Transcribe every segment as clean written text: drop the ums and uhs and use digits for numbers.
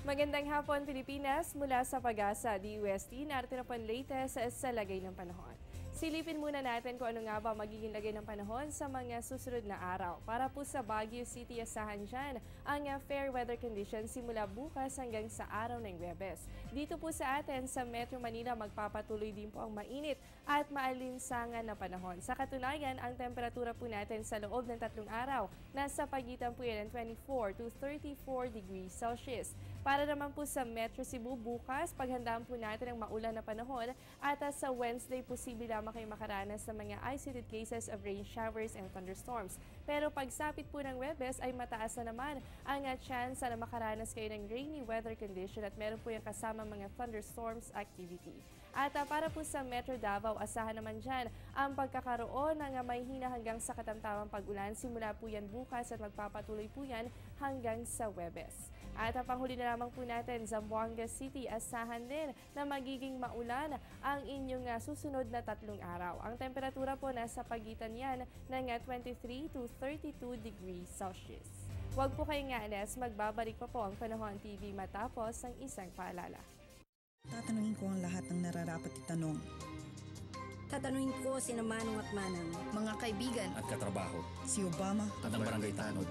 Magandang hapon, Pilipinas. Mula sa Pag-asa, DUST, narito na po ang latest sa lagay ng panahon. Silipin muna natin kung ano nga ba magiging lagay ng panahon sa mga susunod na araw. Para po sa Baguio City, asahan dyan ang fair weather conditions simula bukas hanggang sa araw ng Huwebes. Dito po sa atin sa Metro Manila, magpapatuloy din po ang mainit at maalinsangan na panahon. Sa katunayan, ang temperatura po natin sa loob ng 3 araw, nasa pagitan po yan ng 24 to 34 degrees Celsius. Para naman po sa Metro Cebu bukas, paghandaan po natin ang maulan na panahon at sa Wednesday, posible lamang kayo makaranas ng mga isolated cases of rain showers and thunderstorms. Pero pagsapit po ng Huwebes ay mataas na naman ang chance na makaranas kayo ng rainy weather condition at meron po yung kasama mga thunderstorms activity. At para po sa Metro Davao, asahan naman dyan ang pagkakaroon ng may hina hanggang sa katamtamang pag-ulan. Simula po yan bukas at magpapatuloy po yan hanggang sa Huwebes. At panghuli na lamang po natin, Zamboanga City, asahan din na magiging maulan ang inyong susunod na 3 araw. Ang temperatura po nasa pagitan yan ng 23 to 32 degrees Celsius. Huwag po kayong aalis, magbabalik pa po ang Panahon TV matapos ang isang paalala. Tatanungin ko ang lahat ng nararapat itanong. Tatanungin ko sina Manong at Manang, mga kaibigan at katrabaho, Si Obama at ang barangay tanod.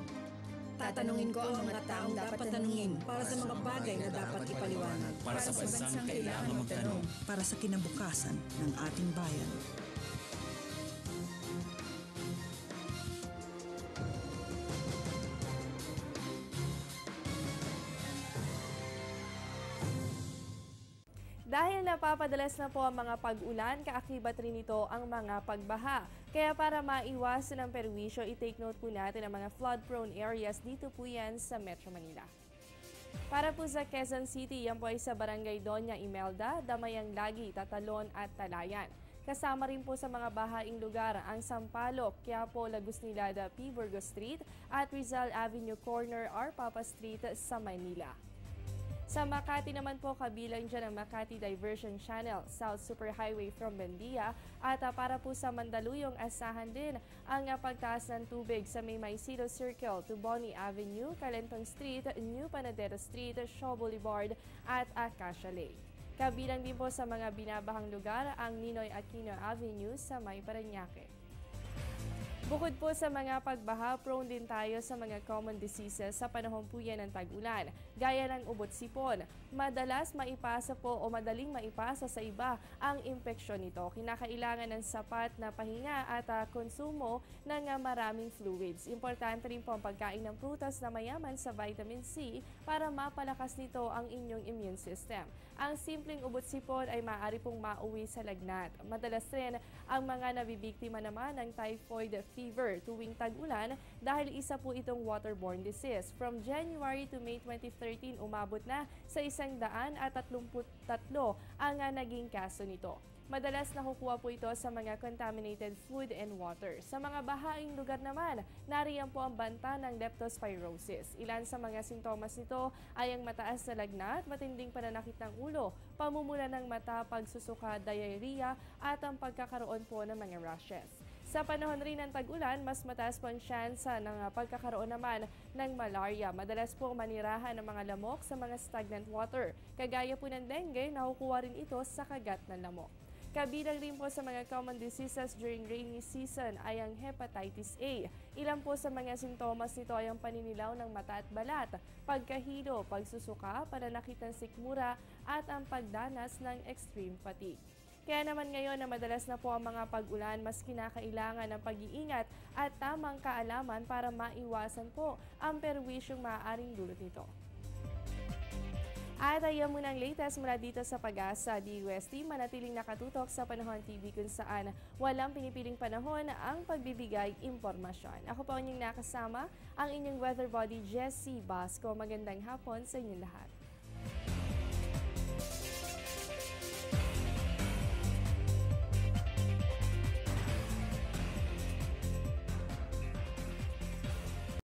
tatanungin ko ang mga taong dapat tanungin para sa mga bagay na dapat ipaliwanag. Para sa bansang kailangan magtanong. para sa kinabukasan ng ating bayan. Dahil napapadalas na po ang mga pag-ulan, kaakibat rin ito ang mga pagbaha. Kaya para maiwasan ang perwisyo, i-take note po natin ang mga flood-prone areas dito po yan sa Metro Manila. Para po sa Quezon City, yan po ay sa Barangay Doña Imelda, Damayang Lagi, Tatalon at Talayan. Kasama rin po sa mga bahaing lugar ang Sampaloc, Quiapo, Lagos Nilada, P. Burgos Street at Rizal Avenue Corner, R. Papa Street sa Maynila. Sa Makati naman po, kabilang dyan ang Makati Diversion Channel, South Superhighway from Bendia at para po sa Mandaluyong, asahan din ang pagtaas ng tubig sa may Maysilo Circle to Bonnie Avenue, Calentong Street, New Panadero Street, Shaw Boulevard at Acacia Lane. Kabilang din po sa mga binabahang lugar ang Ninoy Aquino Avenue sa may Parañaque. Bukod po sa mga pagbaha, prone din tayo sa mga common diseases sa panahon po yan ng tag-ulan, gaya ng ubot-sipon. Madalas maipasa po o madaling maipasa sa iba ang impeksyon nito. Kinakailangan ng sapat na pahinga at konsumo ng maraming fluids. Importante rin po ang pagkain ng prutas na mayaman sa vitamin C para mapalakas nito ang inyong immune system. Ang simpleng ubot-sipon ay maaari pong mauwi sa lagnat. Madalas rin ang mga nabibiktima naman ng typhoid fever tuwing tag-ulan dahil isa po itong waterborne disease. From January to May 2013, umabot na sa 133 ang naging kaso nito. Madalas nakukuha po ito sa mga contaminated food and water. Sa mga bahaing lugar naman, nariyan po ang banta ng leptospirosis. Ilan sa mga sintomas nito ay ang mataas na lagnat, matinding pananakit ng ulo, pamumula ng mata, pagsusuka, diarrhea at ang pagkakaroon po ng mga rashes. Sa panahon rin ng tag-ulan, mas mataas po ang tsansa ng pagkakaroon naman ng malaria. Madalas po manirahan ng mga lamok sa mga stagnant water. Kagaya po ng dengue, nakukuha rin ito sa kagat ng lamok. Kabilang rin po sa mga common diseases during rainy season ay ang hepatitis A. Ilan po sa mga sintomas nito ay ang paninilaw ng mata at balat, pagkahilo, pagsusuka, pananakit ng sikmura at ang pagdanas ng extreme fatigue. Kaya naman ngayon na madalas na po ang mga pag-ulan, mas kinakailangan ng pag-iingat at tamang kaalaman para maiwasan po ang perwisyong maaaring dulot nito. At ayan muna ang latest mula dito sa Pag-asa DUST. Manatiling nakatutok sa Panahon TV kung saan walang pinipiling panahon ang pagbibigay impormasyon. Ako po ang inyong nakasama, ang inyong weather body, Jessie Basco. Magandang hapon sa inyong lahat.